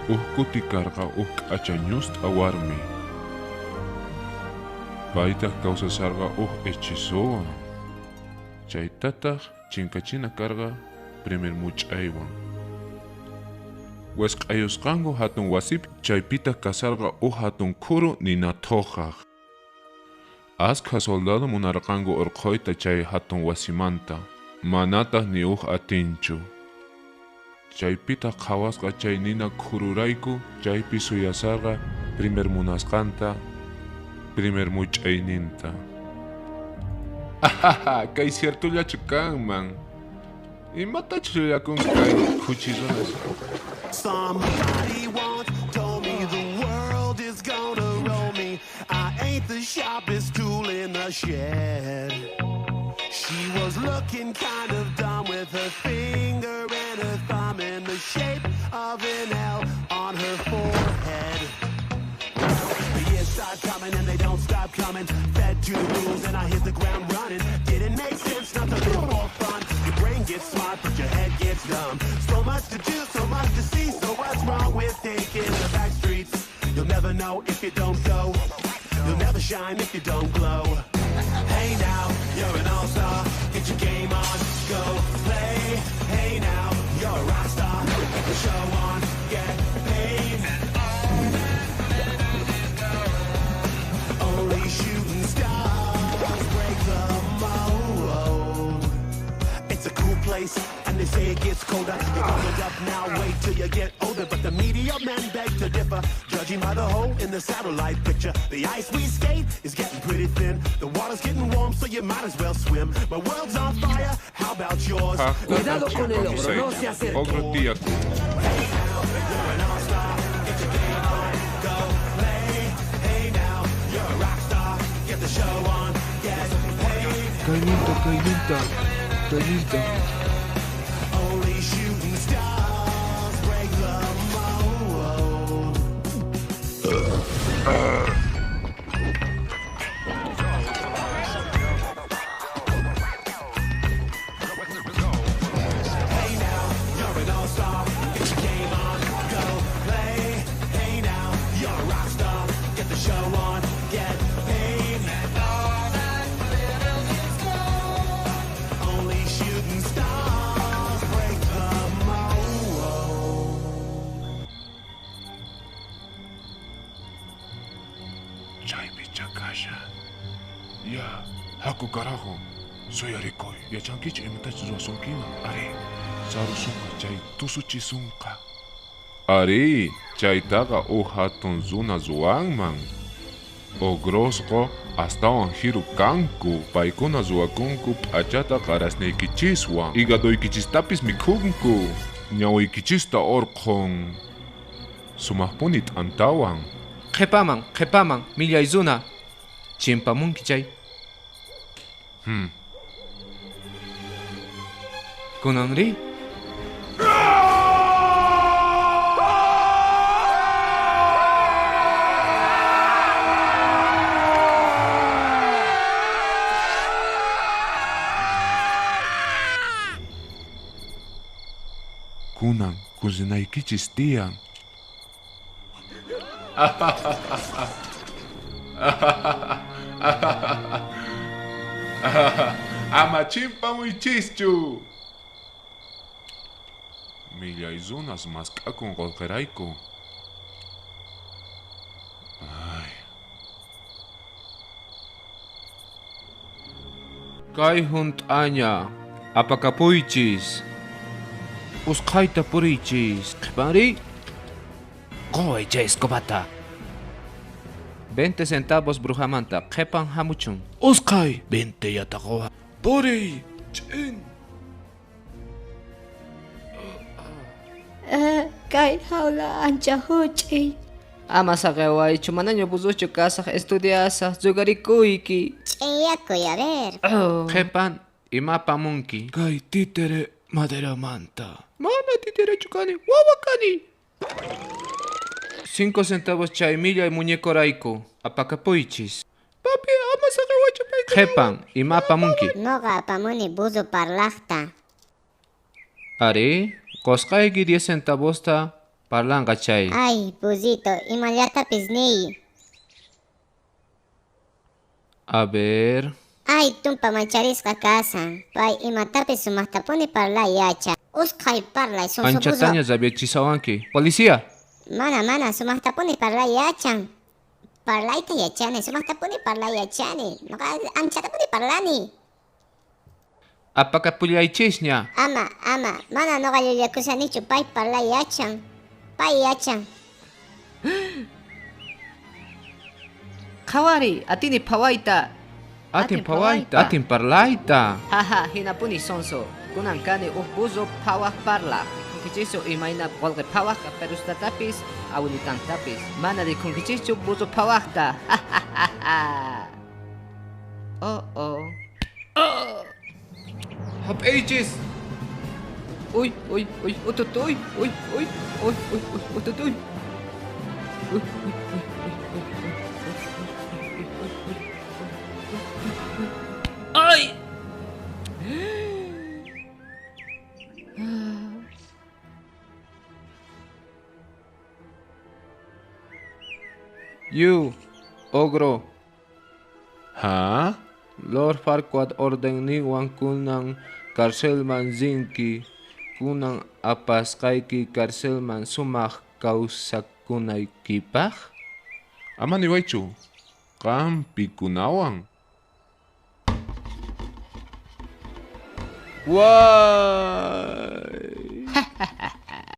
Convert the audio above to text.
Uhkuti karqa k'achañusqa warmi. Paytaq kawsasarqa hechisuwan. Chaytataq chinkachina karqa primer much'aywan. Wesq'ayusqanku hatun wasipi chaypita kasarqa hatun khuru nina thoqaq. Askha soldado munarqanku urquyta chay hatun wasimanta. Manataq ni atinchu. Chaypita qhawasqa chay nina khururayku chaypi suyasarqa primer munasqanta primer much'ayninta. Ahaha, kay ciertullachu kanman. Imatachu llullakunku kay huchirunas. Somebody once told me the world is gonna roll me. I ain't the sharpest tool in the shed. She was looking kind of dumb with her finger and her thumb in the shape of an L on her forehead. The years start coming and they don't stop coming. Fed to the rules and I hit the ground running. Didn't make sense, not to do more fun. Your brain gets smart, but your head gets dumb. So much to do, so much to see. So what's wrong with taking the back streets? You'll never know if you don't go. You'll never shine if you don't glow. Hey now, you're an all-star. Get your game on, go play. Hey now, you're a rock star. Get the show on, get paid. Only shooting stars break the mold. It's a cool place, and they say it gets colder. You're bundled up now, wait till you get older. But the media men beg to differ, judging by the hole in the satellite picture. The ice we skate is getting pretty thin. The water's getting warm, so you might as well swim. My world's on fire, how about yours? Cuidado con el ogro, no se acerque. Ogro tía. Hey now, you're an all-star. Get your game on, go play. Hey now, you're a rock star. Get the show on, get paid. Cañita. Only shooting stars break the mold. Hey now, you're an all-star. Get your game on, go play. Hey now, you're a rock star. Get the show on, get paid. Only shooting stars break the mold. Chaypi chakasha. Ya, haku carajo. Soy arikoy. Ya chankichi imatachi ruasunkina. Ari, sarusunqa chay tusuchisunqa. Ari, chaytaqa hatun zuna zuwanman. Ogrosqo astawan hiru kanku. Paykuna zuwakunku p'achata qarasnaykichiswan. Igadoykichisstapis mikhunku. Ñawikichista orqon. Sumaqpuni t'antawan. Qhipaman, millay zuna. Chimpamunki chay. Kunanri? Kunan, kuzinaykichis tiyan. Ama chimpamuychischu. Millay zunas mask'akun qolqirayku. Ay. Kay hunt'aña. Apakapuychis. Usqayta puriychis. Qhipanri? Qoy chay escobata. 20 centavos brujamanta. Qhipan hamuchun. Usqay. 20 yataqoha. Puriy. Ch'in. Kay hawla ancha huch'uy. Ama saqewaychu, manaña buzuchu kasaq estudiasaq zugarikuyki. Ch'iyakuy, a ver. Qhipan imapamunki. Kay títere maderamanta. Mana titirechu kani. Wawa kani. 5 centavos chay millay muñecorayku. Apakapuychis. Papi, ama saqewaychu payka. Qhipan imapamunki. Noqa apamuni buzu parlaqta. Ari, qosqayki 10 centavosta Parlan kachay. Ay, busito, imallatapis ni. A ver. Ay, tumpa mancharisqa kasan. Pay imatapis sumaqtapuni parlay yacha. Uskay parlay sunsupuso. Anchataña zabiachisawanki. Policía. Mana, sumaqtapuni parlay yachan. Parlayta yachani, sumaqtapuni parlay yachani. Noqa anchatapuni parlani. Apaka pulyaychisña. Ama, mana noqa llullakusanichu pay parlay yachan. Pay yachan. Qawari, atini pawayta. Atin pawayta. Atin parlayta. Haha, hinapuni sonso. Kunan kani buzo pawak parla. Kunkichisu imayna golqe pawak perustatapis awinitantapis. Mana de kunkichisu buzo pawakta. Oh. Hap ages. Uy, ututoy. Uy, ututoy. Uy. Ay! You, ogro. Ha? Lord Farquaad orden ni kunang karselman zinki. Kunang apas kayki karselman sumak kausak kunay kipah. Ama niwaychu. Kampi kunawang. Why?